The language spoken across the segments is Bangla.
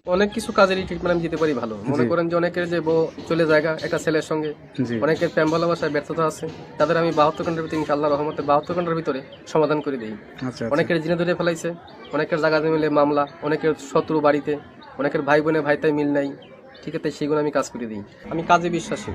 অনেক কিছু কাজেরই ট্রিটমেন্ট আমি দিতে পারি ভালো। মনে করেন যে অনেকের যে বউ চলে জায়গা একটা ছেলের সঙ্গে, জি অনেকের প্রেম ভালোবাসায় ব্যর্থতা আছে, তাদের আমি 72 ঘন্টার ভিতরে ইনশাআল্লাহ রহমতে 72 ঘন্টার ভিতরে সমাধান করে দিই। আচ্ছা আচ্ছা অনেকের জিনে ধরে ফেলাইছে, অনেকের জায়গা মিলে মামলা, অনেকের শত্রু বাড়িতে, অনেকের ভাই বোনে ভাইতাই মিল নাই, ঠিক আছে, সেগুলো আমি কাজ করে দিই। আমি কাজে বিশ্বাসী,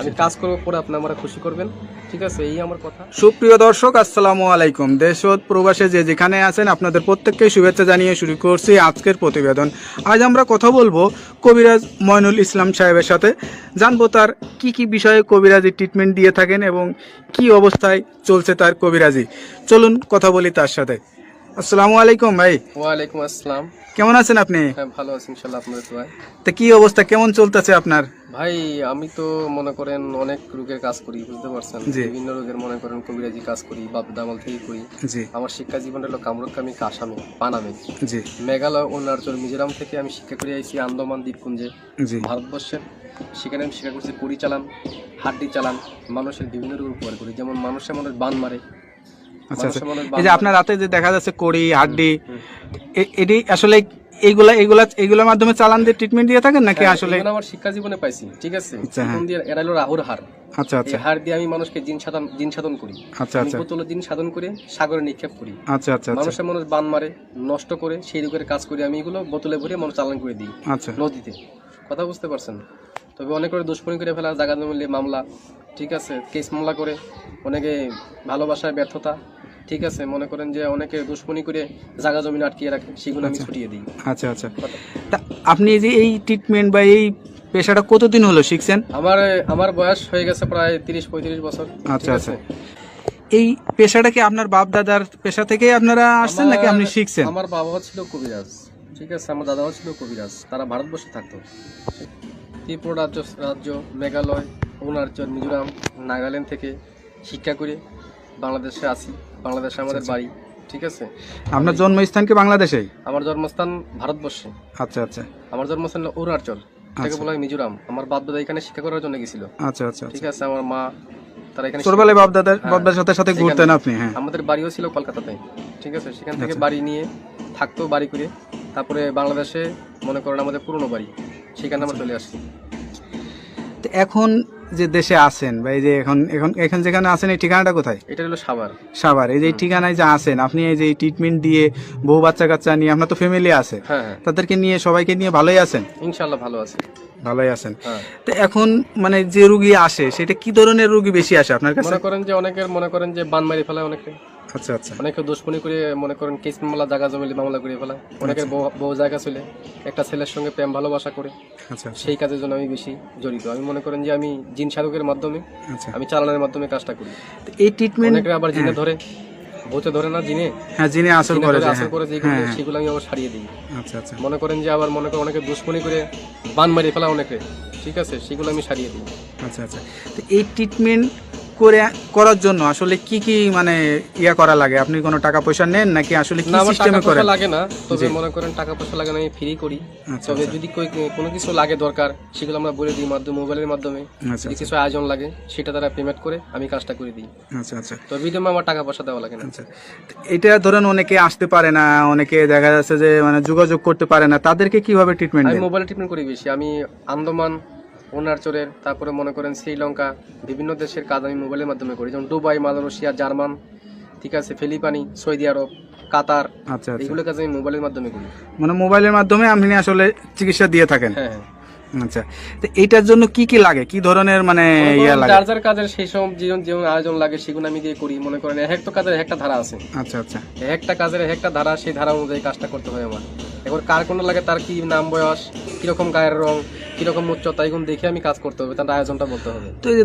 আমি কাজ করবো পরে আপনি আমরা খুশি করবেন, ঠিক আছে, এই আমার কথা। সুপ্রিয় দর্শক, আসসালামু আলাইকুম। দেশ ও প্রবাসে যে যেখানে আছেন আপনাদের প্রত্যেককে শুভেচ্ছা জানিয়ে শুরু করছি আজকের প্রতিবেদন। আজ আমরা কথা বলবো কবিরাজ মইনুল ইসলাম সাহেবের সাথে, জানবো তার কি কি বিষয়ে কবিরাজি ট্রিটমেন্ট দিয়ে থাকেন এবং কি অবস্থায় চলছে তার কবিরাজি। চলুন কথা বলি তার সাথে। আসসালামু আলাইকুম ভাই। ওয়ালাইকুম আসসালাম। কেমন আছেন আপনি? হ্যাঁ, ভালো আছি ইনশাআল্লাহ, আপনাদের দোয়ায়। তা কি অবস্থা, কেমন চলতেছে আপনার? ভাই আমি তো মনে করেন অনেক রোগের কাজ করি, বুঝতে পারছেন, জি। বিভিন্ন রোগের মনে করেন কবিরাজি কাজ করি, বাপ দামাল থেকে করি। জি আমার শিক্ষা জীবন হলো কামরুকামি, কাসামে, পানামে, জি মেঘালয়, অরুণাচল, মিজোরাম থেকে আমি শিক্ষা করে আইছি আন্দামান দ্বীপপুঞ্জে, জি ভারতবর্ষের। সেখানে আমি শিক্ষা করছি কুড়ি চালান, হাড্ডি চালান, মানুষের বিভিন্ন রোগ উপকার করি, যেমন মানুষের মনে বান মারে, আচ্ছা আচ্ছা। মানুষের মনে এই যে আপনার রাতে যে দেখা যাচ্ছে কড়ি হাড্ডি, এটি আসলে এইগুলোর মাধ্যমে চালান দিয়ে ট্রিটমেন্ট দিয়ে থাকেন নাকি আসলে? আমার শিক্ষা জীবনে পাইছি, ঠিক আছে। আচ্ছা, হ্যাঁ। জীবন দিয়ে এরা হলো রাহুর হার। আচ্ছা এই আচ্ছা হার দিয়ে আমি মানুষকে জিন সাধন করি। আচ্ছা আমি আচ্ছা বোতলে জিন সাধন করে সাগরে নিক্ষেপ করি। আচ্ছা আচ্ছা আচ্ছা মানুষের মানুষ বান মারে, নষ্ট করে, সেই রোগের কাজ করি আমি, এগুলো বোতলে ভরে মানুষ চালান করে দিই আচ্ছা নদীতে। কথা বুঝতে পারছেন? তবে অনেক করে দুষ্কর্মী করে ফেলা, জায়গা মিলে মামলা, ঠিক আছে, কেস মামলা করে, অনেকে ভালোবাসায় ব্যর্থতা, ঠিক আছে, মনে করেন যে অনেকে দুশ্মনী করে জায়গা জমিন আটকিয়ে রাখে, সেগুলো আমি ছুটিয়ে দিই। আচ্ছা আচ্ছা। তা আপনি এই যে এই ট্রিটমেন্ট বা এই পেশাটা কতদিন হলো শিখছেন? আমার বয়স হয়ে গেছে প্রায় 30-35 বছর। আচ্ছা আচ্ছা। এই পেশাটা কি আপনার বাপ দাদার পেশা থেকে আপনারা আসছেন নাকি আপনি শিখছেন? আমার বাবাও ছিল কবিরাজ, ঠিক আছে, আমার দাদাও ছিল কবিরাজ, তারা ভারতবর্ষে থাকতো। ত্রিপুরা রাজ্য, মেঘালয়, অরুণাচল, মিজোরাম, নাগাল্যান্ড থেকে শিক্ষা করে বাংলাদেশে আসি। বাংলাদেশে আমাদের বাড়ি, ঠিক আছে। আপনার জন্মস্থান কি বাংলাদেশেই? আমার জন্মস্থান ভারতবর্ষে। আচ্ছা আচ্ছা আমার জন্মস্থান হলো অরুণাচল, এটাকে বলা হয় মিজোরাম। আমার বাপ দাদা এখানে শিক্ষা করার জন্য গেছিল, আচ্ছা আচ্ছা। ঠিক আছে। আমার মা, তারা এখানে ছোটবেলায় বাপ দাদার সাথে সাথে সেখানে ঘুরতেন আপনি? হ্যাঁ। আমাদের বাড়িও ছিল কলকাতাতে, ঠিক আছে। সেখান থেকে বাড়ি নিয়ে থাকতো, বাড়ি করে তারপরে বাংলাদেশে মনে করেন আমাদের পুরনো বাড়ি, সেখানে আমরা চলে আসছি। তো এখন যে দেশে আছেন বা এই যে এখন এখন এখন যেখানে আছেন এই ঠিকানাটা কোথায়? এটা হলো সাভার। সাভার। এই যে ঠিকানায় যে আছেন আপনি, এই যে ট্রিটমেন্ট দিয়ে বউ বাচ্চা কাচ্চা নিয়ে, আপনার তো ফ্যামিলি আছে, হ্যাঁ হ্যাঁ, তাদেরকে নিয়ে সবাইকে নিয়ে ভালোই আছেন? ইনশাল্লাহ ভালো আছে। ভালোই আছেন। হ্যাঁ, তো এখন মানে যে রুগী আসে সেটা কি ধরনের রুগী বেশি আসে আপনার কাছে? মনে করেন যে অনেকের মনে করেন যে বান মারি ফেলায়, অনেকে আচ্ছা আচ্ছা অনেকে দুশ্মনী করে, মনে করেন কেস মামলা, জায়গা জমিলে মামলা করে ফেলায়। অনেকের বউ জায়গা চলে একটা ছেলের সঙ্গে প্রেম ভালোবাসা করে, আচ্ছা সেই কাজের জন্য আমি বেশি জড়িত। আমি মনে করেন যে আমি জিন সাধকের মাধ্যমে, আচ্ছা। আমি চালানোর মাধ্যমে কাজটা করি। তো এই ট্রিটমেন্ট অনেকে আবার জিনে ধরে, ভূতে ধরে না, জিনে হ্যাঁ জিনে আসর করে যে, আসর করে যেগুলো, সেগুলো আমি আবার সারিয়ে দিই। আচ্ছা আচ্ছা মনে করেন যে আবার মনে করেন অনেকে দুশ্মনী করে বান মারি ফেলা অনেকে, ঠিক আছে, সেগুলো আমি সারিয়ে দিই। আচ্ছা আচ্ছা। তো এই ট্রিটমেন্ট করার জন্য আসলে কি কি মানে করা লাগে? আপনি কোনো টাকা পয়সা নেন নাকি আসলে কি না, আমার টাকা সিস্টেমে করেন? পয়সা লাগে না, তবে মনে করেন টাকা পয়সা লাগে না, আমি ফ্রি করি। আচ্ছা তবে আচ্ছা যদি কোনো কিছু লাগে দরকার, সেগুলো আমরা বলে দিই মোবাইলের মাধ্যমে। আচ্ছা যদি কিছু আয়োজন লাগে সেটা তারা পেমেন্ট করে আমি কাজটা করে দিই। আচ্ছা আচ্ছা তো বিদমে আমার টাকা পয়সা দেওয়া লাগে না। আচ্ছা। তো এটা ধরেন অনেকে আসতে পারে না, অনেকে দেখা যাচ্ছে যে মানে যোগাযোগ করতে পারে না, তাদেরকে কিভাবে ট্রিটমেন্ট আমি দেন? মোবাইলে ট্রিটমেন্ট করি বেশি। আমি আন্দামান, অরুণাচলের, তারপরে মনে করেন শ্রীলঙ্কা, বিভিন্ন দেশের কাজ আমি মোবাইলের মাধ্যমে করি, যেমন দুবাই, মালয়েশিয়া, জার্মান, ঠিক আছে, ফিলিপাইনি, সৌদি আরব, কাতার, আচ্ছা আচ্ছা। এগুলো কাজ আমি মোবাইলের মাধ্যমে করি। মানে মোবাইলের মাধ্যমে আপনি আসলে চিকিৎসা দিয়ে থাকেন? হ্যাঁ হ্যাঁ। আচ্ছা। তো এইটার জন্য কি কি লাগে, কি ধরনের মানে লাগে? যার যার কাজের সেই সব যেমন আয়োজন লাগে সেগুলো আমি দিয়ে করি। মনে করেন এক একটা কাজের একটা ধারা আছে, আচ্ছা আচ্ছা একটা কাজের একটা ধারা, সেই ধারা অনুযায়ী কাজটা করতে হয় আমার। এবার কার কোন লাগে, তার কি নাম, বয়স, কিরকম গায়ের রং, কিরকম উচ্চতা, এগুলো দেখে আমি কাজ করতে হবে, তার আয়োজনটা বলতে হবে। তো এই যে